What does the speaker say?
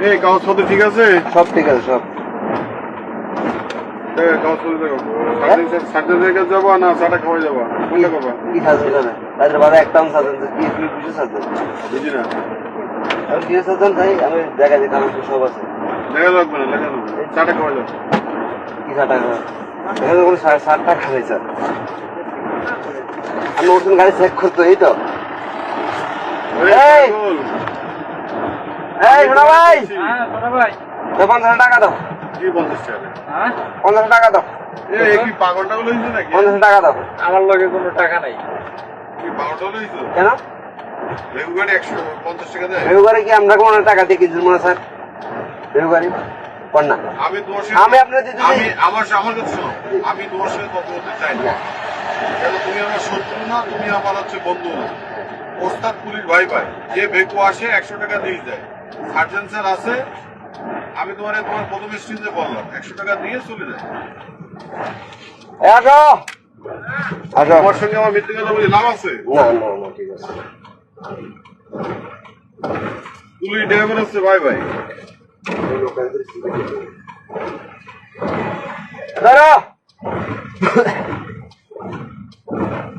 এই কাগজপত্র ঠিক আছে? সব ঠিক আছে সব। কাগজপত্র দেখো, সার্জনের কাছে যাবা না চাটা খাওয়াই যাবা, কোনটা করবা? কি সার্জন হবে তাদের বাধা একটা সার্জন কি তুমি বুঝে সার্জন বুঝি না, আমি কি সার্জন তাই আমি দেখা দিই কাগজ সব আছে। লেখা লাগবে না, লেখা লাগবে, চাটা খাওয়াই যাবো। কি 60 টাকা এখানে কোনো 60 টাকা নেই স্যার। আমি নতুন গাড়ি চেক করতো এই তো। এই এই শোনা ভাই, হ্যাঁ শোনা ভাই, 50 টাকা দাও। কি 50 টাকা? হ্যাঁ 50 টাকা দাও। কি পাগলটা হয়েছে নাকি? 50 টাকা দাও। আমার লগে কোনো টাকা নাই। কি পাগলটা হয়েছে? কেন রেগু গাড়ি 150 টাকা দেয়? রেগুগাড়ি কি আমরা কোনো টাকা দিয়ে কিনছি মনে স্যার? রেগুগাড়ি কোন না আমি তোমার আমি আপনার দিতে আমি আমার কাছে শোনো, আমি তোমার সাথে কথা বলতে চাই না, কেন তুমি আমার শত্রু না, তুমি আমার হচ্ছে বন্ধু না। ওস্তাদ পুলিশ ভাই ভাই, যে ভেকু আসে 100 টাকা দিয়ে যায়, সার্জন স্যার আছে, আমি তোমার প্রথম স্টেজে বললাম 100 টাকা দিয়ে চলে যায়। আসো আসো। তোমার সঙ্গে আমার মিথ্যে কথা বলে লাভ আছে? না না না ঠিক আছে। পুলিশ ড্রাইভার আছে ভাই ভাই। ধরো